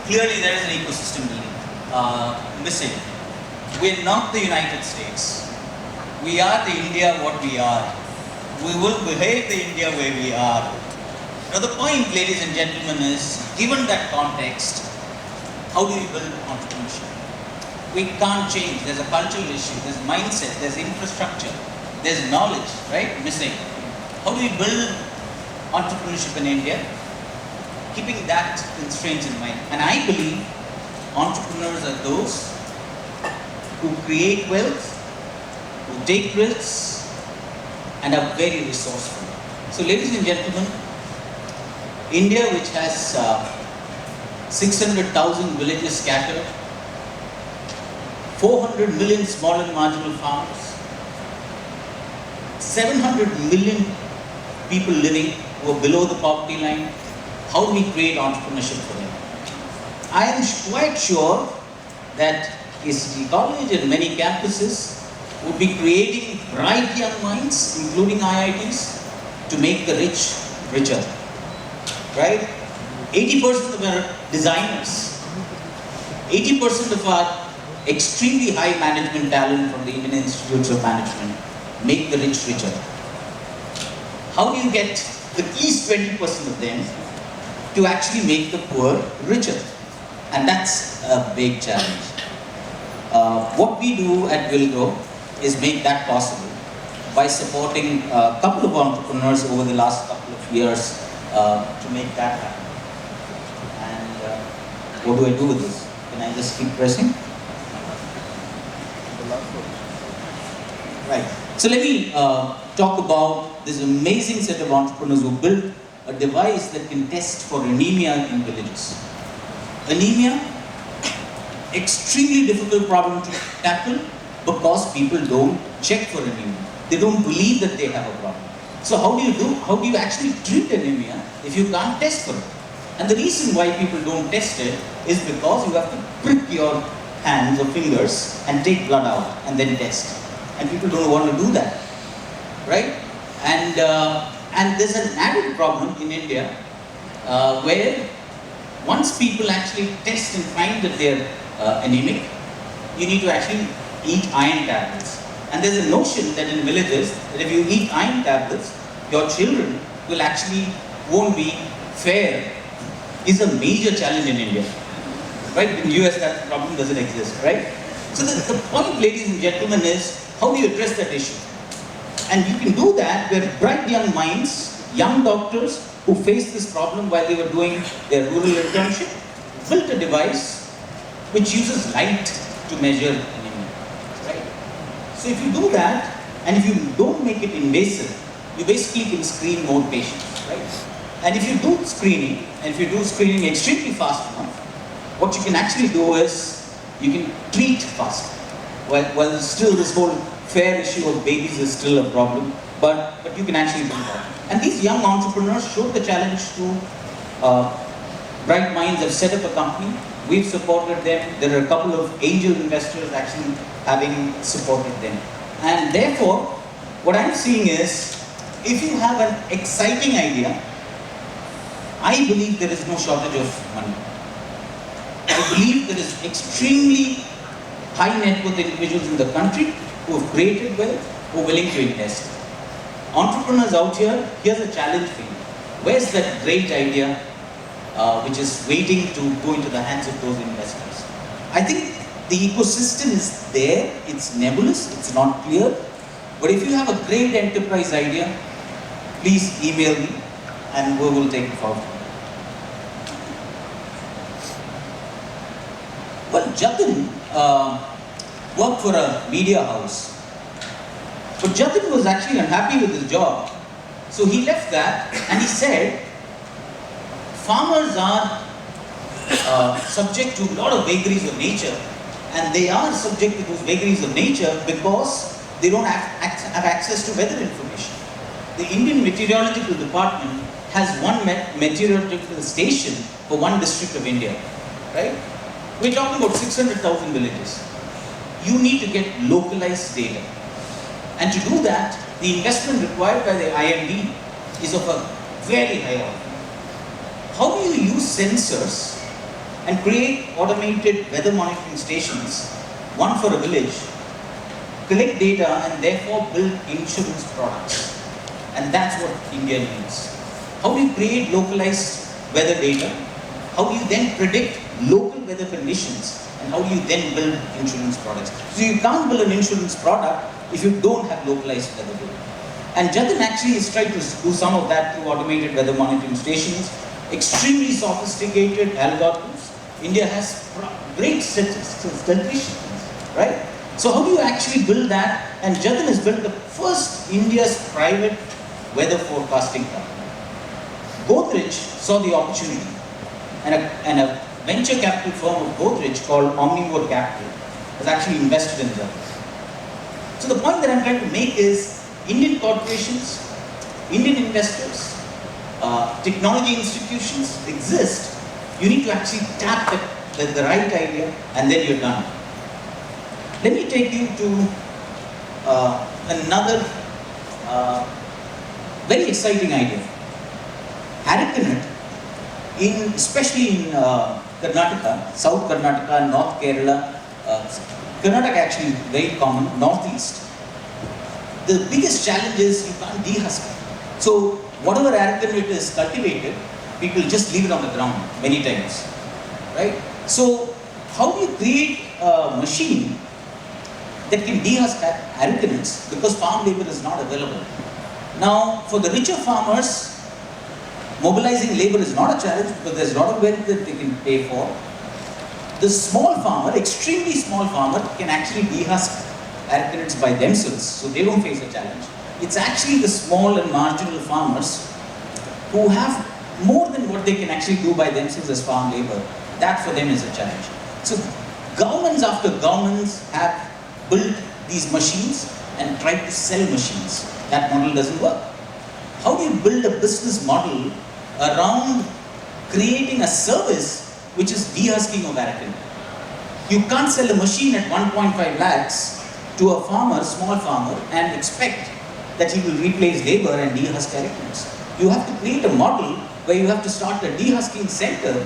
Clearly there is an ecosystem missing. We're not the United States. We are the India what we are. We will behave the India where we are. Now the point, ladies and gentlemen, is given that context, how do we build entrepreneurship? We can't change. There's a cultural issue, there's mindset, there's infrastructure, there's knowledge, right? Missing. How do we build entrepreneurship in India? Keeping that constraints in mind. And I believe entrepreneurs are those who create wealth, who take risks, and are very resourceful. So ladies and gentlemen, India, which has 600,000 villages scattered, 400 million small and marginal farmers, 700 million people living who are below the poverty line. How do we create entrepreneurship for them? I am quite sure that KCG College and many campuses would be creating bright young minds, including IITs, to make the rich richer. Right? 80% of our designers, 80% of our extremely high management talent from the Indian Institutes of Management make the rich richer. How do you get at least 20% of them to actually make the poor richer? And that's a big challenge. What we do at Villgro is make that possible by supporting a couple of entrepreneurs over the last couple of years to make that happen. And what do I do with this? Can I just keep pressing? Right. So let me talk about this amazing set of entrepreneurs who built a device that can test for anemia in villages. Anemia, extremely difficult problem to tackle because people don't check for anemia. They don't believe that they have a problem. So how do you actually treat anemia if you can't test for it? And the reason why people don't test it is because you have to prick your hands or fingers and take blood out and then test. And people don't want to do that, right? And there's an added problem in India where once people actually test and find that they're anemic, you need to actually eat iron tablets. And there's a notion that in villages, that if you eat iron tablets, your children will actually won't be fair, is a major challenge in India. Right? In the US, that problem doesn't exist, right? So the point, ladies and gentlemen, is how do you address that issue? And you can do that with bright young minds, young doctors who faced this problem while they were doing their rural internship, built a device which uses light to measure anemia, right? So if you do that, and if you don't make it invasive, you basically can screen more patients, right? And if you do screening, and if you do screening extremely fast enough, what you can actually do is, you can treat faster. Well, still this whole fair issue of babies is still a problem, but you can actually do that. And these young entrepreneurs showed the challenge to bright minds have set up a company. We've supported them. There are a couple of angel investors actually having supported them. And therefore, what I'm seeing is, if you have an exciting idea, I believe there is no shortage of money. I believe there is extremely high net worth individuals in the country who have created wealth, who are willing to invest. Entrepreneurs out here, here's a challenge for you. Where's that great idea which is waiting to go into the hands of those investors? I think the ecosystem is there, it's nebulous, it's not clear. But if you have a great enterprise idea, please email me and we will take it forward. Well, Jatin worked for a media house. But Jatin was actually unhappy with his job. So he left that and he said, farmers are subject to a lot of vagaries of nature, and they are subject to those vagaries of nature because they don't have access to weather information. The Indian Meteorological Department has one meteorological station for one district of India, right? We're talking about 600,000 villages. You need to get localized data. And to do that, the investment required by the IMD is of a very high order. how do you use sensors and create automated weather monitoring stations, one for a village, collect data and therefore build insurance products? And that's what India needs. How do you create localized weather data? How do you then predict local weather conditions? And how do you then build insurance products? So you can't build an insurance product if you don't have localized weather data. And Jatin actually is trying to do some of that through automated weather monitoring stations, extremely sophisticated algorithms. India has great statisticians, right? So how do you actually build that? And Jatin has built the first India's private weather forecasting company. Godrej saw the opportunity, and a venture capital firm of Godrej called Omnivore Capital has actually invested in Jatin. So the point that I'm trying to make is Indian corporations, Indian investors, technology institutions exist. You need to actually tap the right idea and then you're done. Let me take you to another very exciting idea. Arecanut, especially in Karnataka, South Karnataka, North Kerala, Karnataka actually is very common, Northeast. The biggest challenge is you can't dehusk it. So whatever arecanut is cultivated, people just leave it on the ground many times, right? So how do you create a machine that can dehusk arecanuts because farm labor is not available? Now, for the richer farmers, mobilizing labor is not a challenge because there's a lot of wealth that they can pay for. The small farmer, extremely small farmer, can actually dehusk arecanuts by themselves, so they don't face a challenge. It's actually the small and marginal farmers who have more than what they can actually do by themselves as farm labor. That for them is a challenge. So governments after governments have built these machines and tried to sell machines. That model doesn't work. How do you build a business model around creating a service which is dehusking of arecanut? You can't sell a machine at 1.5 lakhs to a farmer, small farmer, and expect that he will replace labor and dehusk arecanuts. You have to create a model where you have to start a dehusking center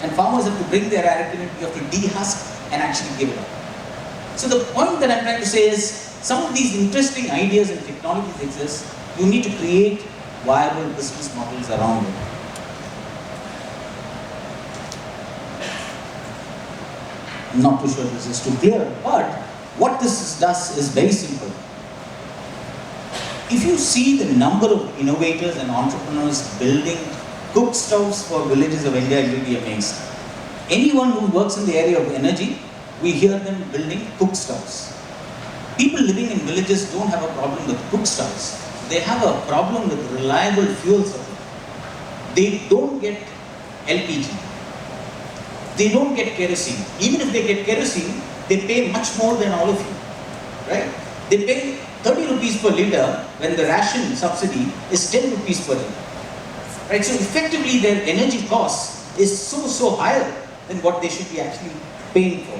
and farmers have to bring their arecanut, you have to dehusk and actually give it up. So the point that I'm trying to say is, some of these interesting ideas and technologies exist. You need to create viable business models around it. I'm not too sure this is too clear, but what this does is very simple. If you see the number of innovators and entrepreneurs building cook stoves for villages of India, you'll be amazed. Anyone who works in the area of energy, we hear them building cook stoves. People living in villages don't have a problem with cook stoves. They have a problem with reliable fuel supply. They don't get LPG. They don't get kerosene. Even if they get kerosene, they pay much more than all of you, right? They pay 30 rupees per litre when the ration subsidy is 10 rupees per litre, right? So effectively their energy cost is so higher than what they should be actually paying for.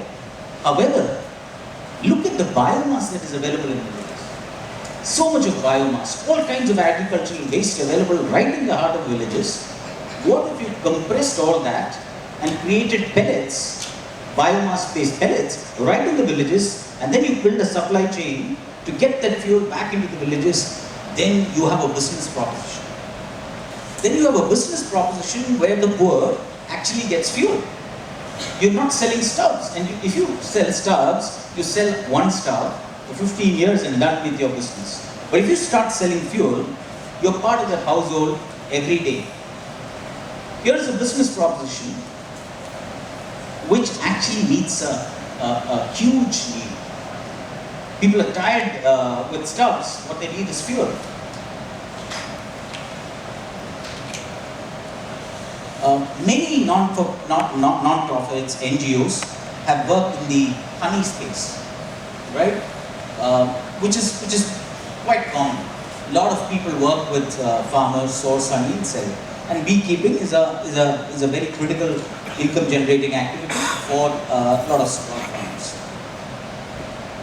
However, look at the biomass that is available in the villages. So much of biomass, all kinds of agricultural waste available right in the heart of villages. What if you compressed all that and created pellets, biomass-based pellets, right in the villages, and then you build a supply chain to get that fuel back into the villages? Then you have a business proposition. Then you have a business proposition where the poor actually gets fuel. You're not selling stubs, and if you sell stubs, you sell one stub for 15 years and done with your business. But if you start selling fuel, you're part of the household every day. Here's a business proposition which actually meets a huge need. People are tired with stubs. What they need is fuel. Many non-profits, NGOs have worked in the honey space, right? Which is quite common. A lot of people work with farmers, source honey and sell it. And beekeeping is a very critical income generating activity for a lot of small farmers.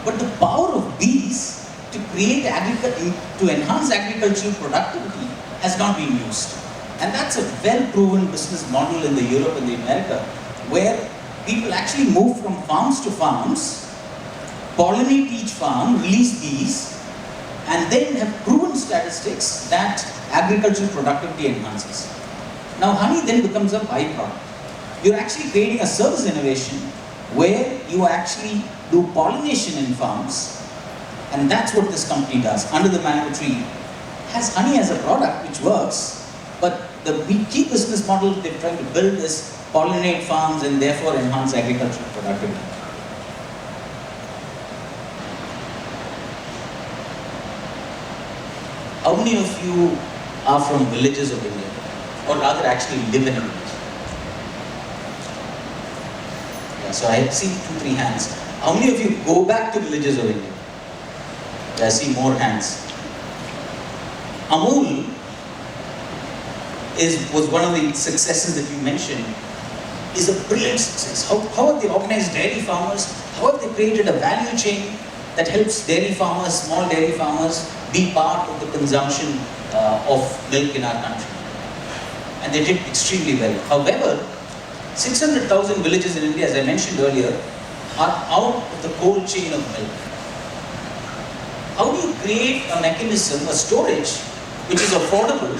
But the power of bees to create to enhance agricultural productivity has not been used. And that's a well-proven business model in the Europe and the America, where people actually move from farms to farms, pollinate each farm, release bees, and then have proven statistics that agricultural productivity enhances. Now honey then becomes a byproduct. You're actually creating a service innovation where you actually do pollination in farms, and that's what this company does. Under the mango tree has honey as a product which works, but the key business model they're trying to build is pollinate farms and therefore enhance agricultural productivity. How many of you are from villages of India, or rather actually live in a village? Yeah, so I have seen 2-3 hands. How many of you go back to villages of India? Yeah, I see more hands. Amul was one of the successes that you mentioned, is a brilliant success. How have they organized dairy farmers? How have they created a value chain that helps dairy farmers, small dairy farmers, be part of the consumption of milk in our country? And they did extremely well. However, 600,000 villages in India, as I mentioned earlier, are out of the cold chain of milk. How do you create a mechanism, a storage, which is affordable,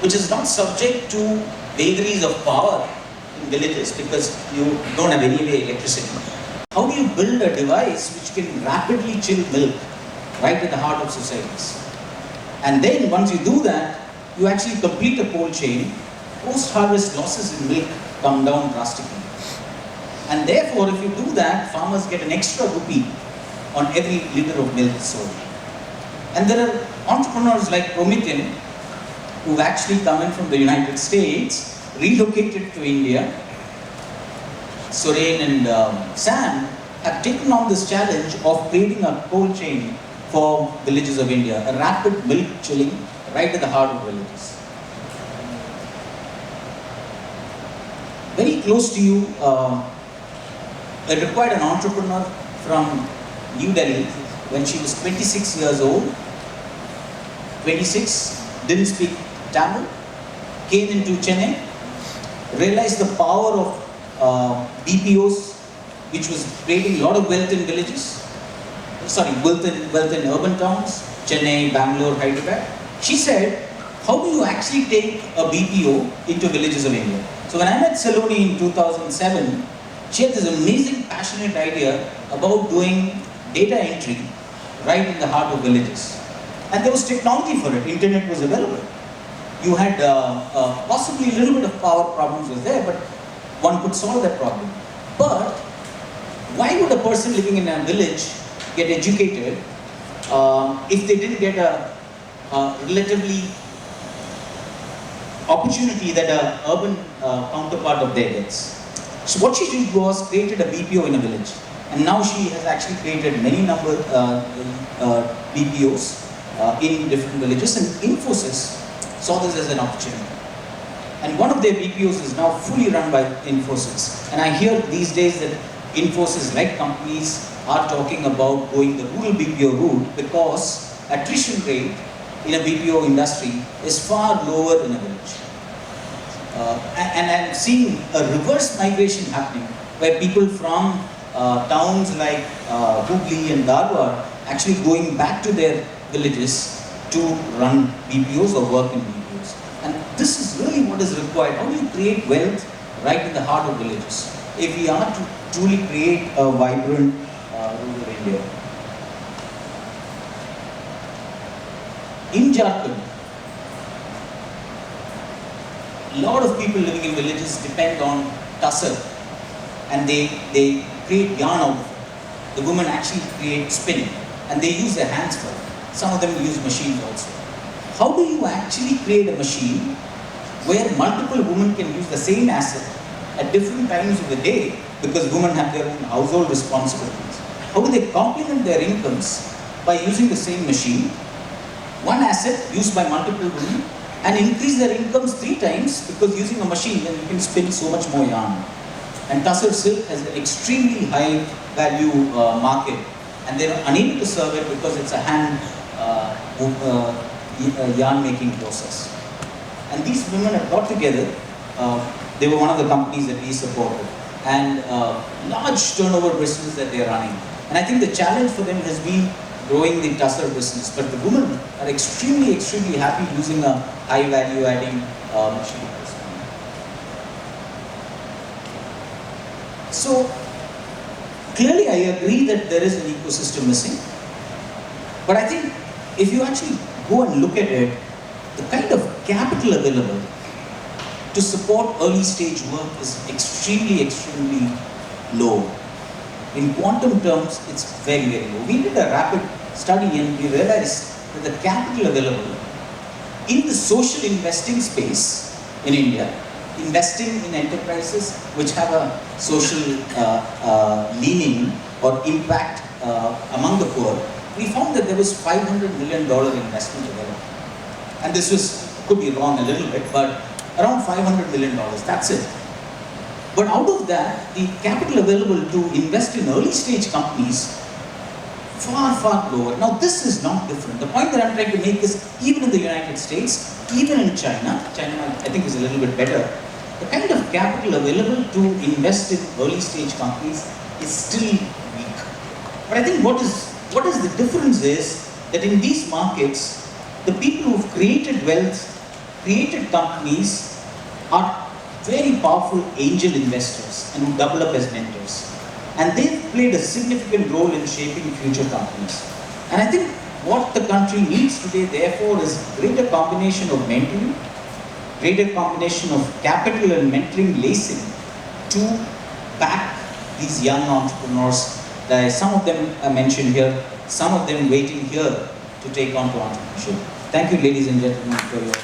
which is not subject to vagaries of power in villages because you don't have anyway electricity? How do you build a device which can rapidly chill milk right at the heart of societies? And then once you do that, you actually complete a cold chain, post-harvest losses in milk come down drastically. And therefore, if you do that, farmers get an extra rupee on every liter of milk sold. And there are entrepreneurs like Promethean who've actually come in from the United States, relocated to India. Soren and Sam have taken on this challenge of creating a cold chain for villages of India, a rapid milk chilling right at the heart of villages. Very close to you, it required an entrepreneur from New Delhi when she was 26 years old. 26, didn't speak Tamil, came into Chennai, realized the power of BPOs, which was creating a lot of wealth in villages. Sorry, wealth in urban towns, Chennai, Bangalore, Hyderabad. She said, how do you actually take a BPO into villages of India? So when I met Saloni in 2007, she had this amazing, passionate idea about doing data entry right in the heart of villages. And there was technology for it, internet was available. You had possibly a little bit of power problems was there, but one could solve that problem. But why would a person living in a village get educated if they didn't get a relatively opportunity that an urban counterpart of theirs gets? So what she did was created a BPO in a village. And now she has actually created many number BPOs in different villages, and Infosys saw this as an opportunity. And one of their BPOs is now fully run by Infosys. And I hear these days that Infosys-like companies are talking about going the rural BPO route because attrition rate in a BPO industry is far lower in a village. And I'm seeing a reverse migration happening where people from towns like Hubli and Dharwad actually going back to their villages to run BPOs or work in BPOs. And this is really what is required. How do you create wealth right in the heart of villages if we are to truly create a vibrant rural India? In Jharkhand, a lot of people living in villages depend on tussar, and they create yarn out of it. The women actually create spinning, and they use their hands for it. Some of them use machines also. How do you actually create a machine where multiple women can use the same asset at different times of the day because women have their own household responsibilities? How do they complement their incomes by using the same machine, one asset used by multiple women, and increase their incomes 3 times because using a machine then you can spin so much more yarn. And tussar silk has an extremely high value market, and they are unable to serve it because it's a hand yarn making process. And these women have got together. They were one of the companies that we supported, and large turnover business that they are running. And I think the challenge for them has been growing the tussar business. But the women are extremely, extremely happy using a high value adding machine. So clearly I agree that there is an ecosystem missing. But I think if you actually go and look at it, the kind of capital available to support early stage work is extremely, extremely low. In quantum terms, it's very, very low. We did a rapid study and we realized that the capital available in the social investing space in India, investing in enterprises which have a social leaning or impact among the poor, we found that there was $500 million investment available. And this could be wrong a little bit, but around $500 million, that's it. But out of that, the capital available to invest in early stage companies, far, far lower. Now this is not different. The point that I'm trying to make is, even in the United States, even in China I think is a little bit better, the kind of capital available to invest in early stage companies is still weak. But I think what is the difference is that in these markets, the people who've created wealth, created companies, are very powerful angel investors and who double up as mentors. And they've played a significant role in shaping future companies. And I think what the country needs today, therefore, is greater combination of mentoring, greater combination of capital and mentoring lacing to back these young entrepreneurs. Some of them are mentioned here, some of them waiting here to take on to entrepreneurship. Thank you, ladies and gentlemen, for your